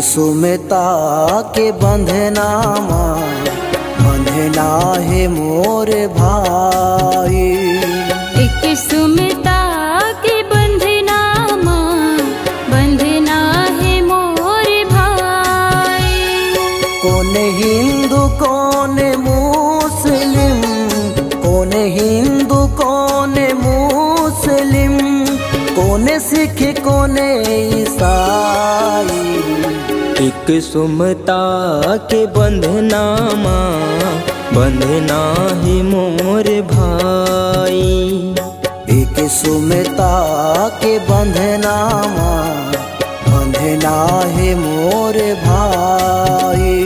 सुमिता के बंधना बंधना है मोर भाई। एक सुमिता के बंधना बंधना है मोर भाई। कौन हिंदू कौन मुस्लिम, कौन हिंदू कौन मुस्लिम, कौन सिख कौन ईसाई। एक सुमिता के बंधना बंधना है मोर भाई। एक सुमिता के बंधना बंधना है मोर भाई।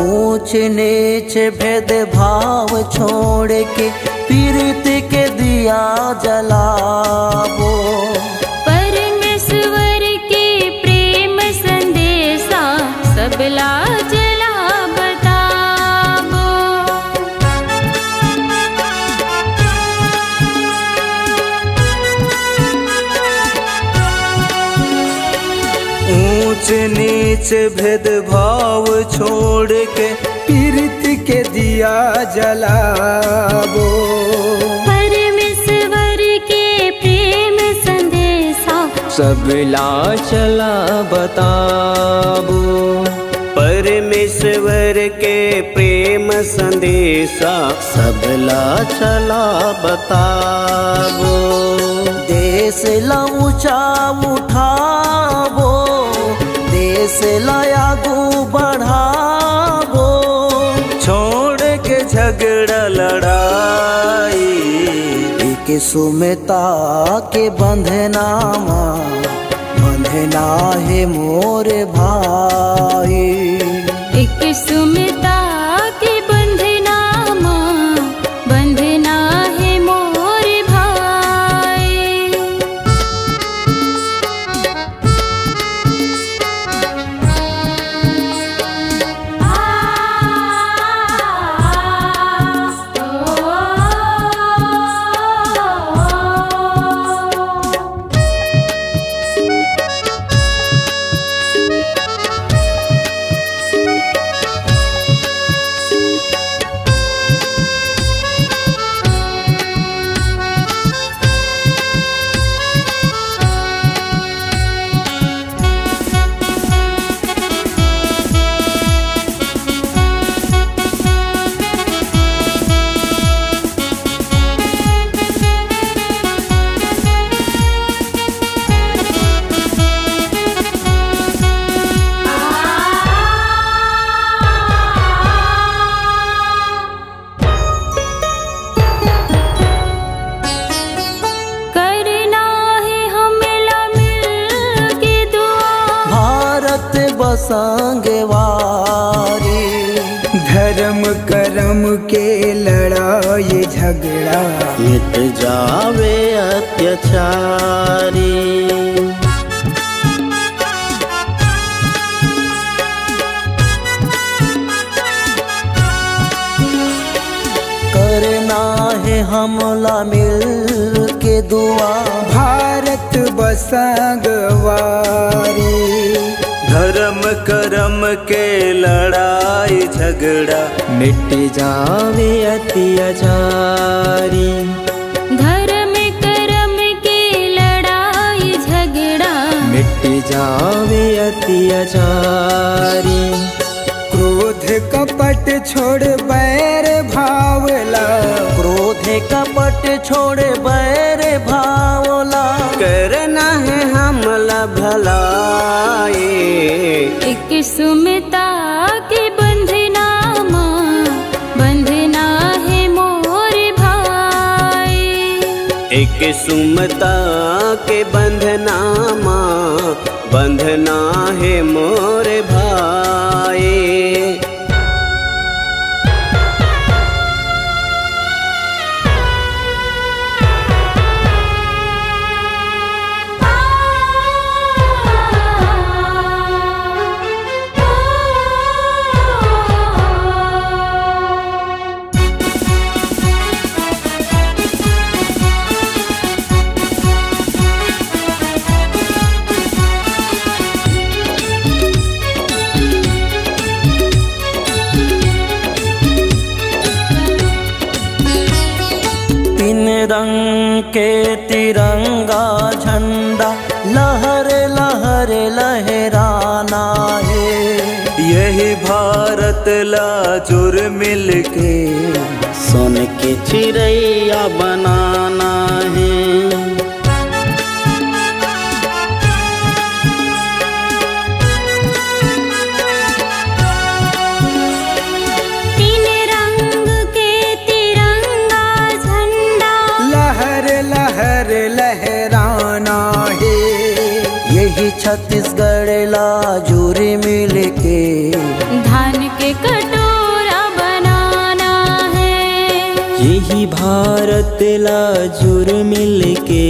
ऊंच नीच भेद भाव छोड़ के पीड़ित के दिया जलावो। परमेश्वर के प्रेम संदेशा सबला जला बतावो। ऊंच नीच भेद भाव छोड़ के पीड़ित के दिया जलावो। परमेश्वर के प्रेम संदेशा सबला चला बताबो। परमेश्वर के प्रेम संदेशा सबला चला बताबो। देश ला ऊंचा उठावो, देश ला आगू बढ़ावो। छोड़ के झगड़ा लड़ाई। एक सुमिता के बंधना बंधना है मोर भाई। एक सुमिता के बंधना बंधना है मोर भाई। संगवारी धर्म कर्म के लड़ाई झगड़ा मिट जावे अत्याचारी। करना है हमला मिल के दुआ भारत बसंगवारी। धर्म कर्म के लड़ाई झगड़ा मिट जावे अत्याचारी। धर्म कर्म के लड़ाई झगड़ा मिट जावे अत्याचारी। क्रूर क्रोध कपट छोड़ बैर भावला, क्रोध कपट छोड़ बैर भावला, करना है हमला भलाई। एक सुमिता के बंधना माँ, बंधना है मोर भाई। एक सुमता के बंधना माँ, बंधना है मोर भाई। तीन रंग के तिरंगा झंडा लहर लहर लहराना है। यही भारत लाजुर मिलके सोन के चिड़ैया बनाना है। तीन रंग के तिरंगा झंडा लहर लहर लहराना है। यही छत्तीसगढ़ लाजूरी मिलके धान के कटोरा बनाना है। यही भारत लाजूर मिलके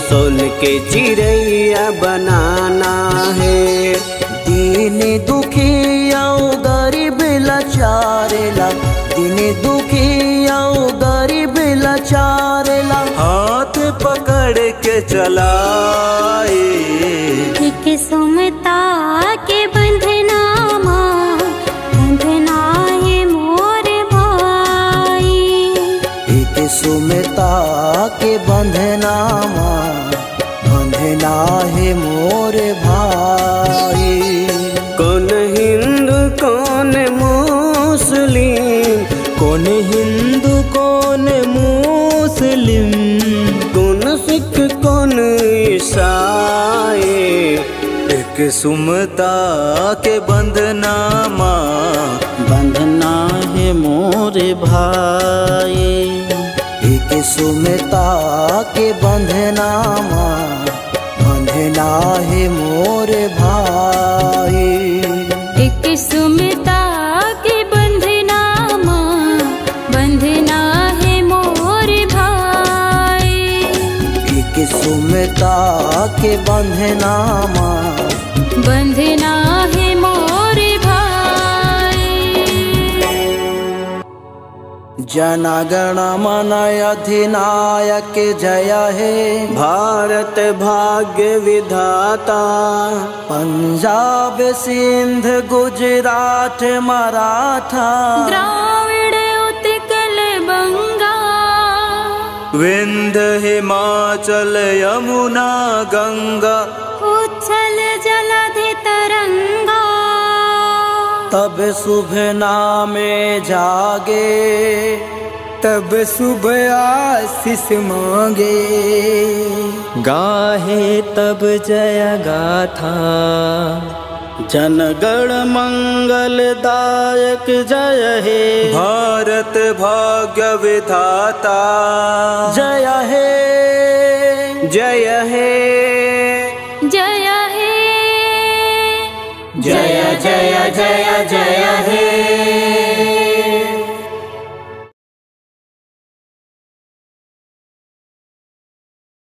सोन के चिड़ैया बनाना है। दीन दुखिया गरीब लाचारेला, दीन दुखिया गरीब लाचारेला, हाथ पकड़ के चलाए। एक सुमिता के बंधना माँ, बंधना है मोर भाई। एक सुमिता के बंधना माँ, बंधना है मोर भाई। कौन हिंदू कौन मुस्लिम, कौन हिंदू कौन मुस्लिम, कौन सिख कौन ईसाई। एक सुमता के बंधना माँ, बंधना है मोर भाई। एक सुमिता के बंधना माँ, बंधना है मोर भाई। एक सुमिता के बंधना माँ, बंधना है मोर भाई। एक सुमिता के बंधना माँ, बंधना है मोर भाई। जनगण मन अधिनायक जय हे। भारत भाग्य विधाता, पंजाब सिंध गुजरात मराठा, द्राविड़ उत्कल बंगा, विंध्य हिमाचल यमुना गंगा। उच्छल जलधि तरंगा, तब शुभ नामे जागे, तब सुबह आशीष मांगे। गाहे तब जय गाथा, जनगण मंगलदायक जय हे। भारत भाग्य विधाता, जय हे, जय हे, जय हे, जय जय जय जय हे।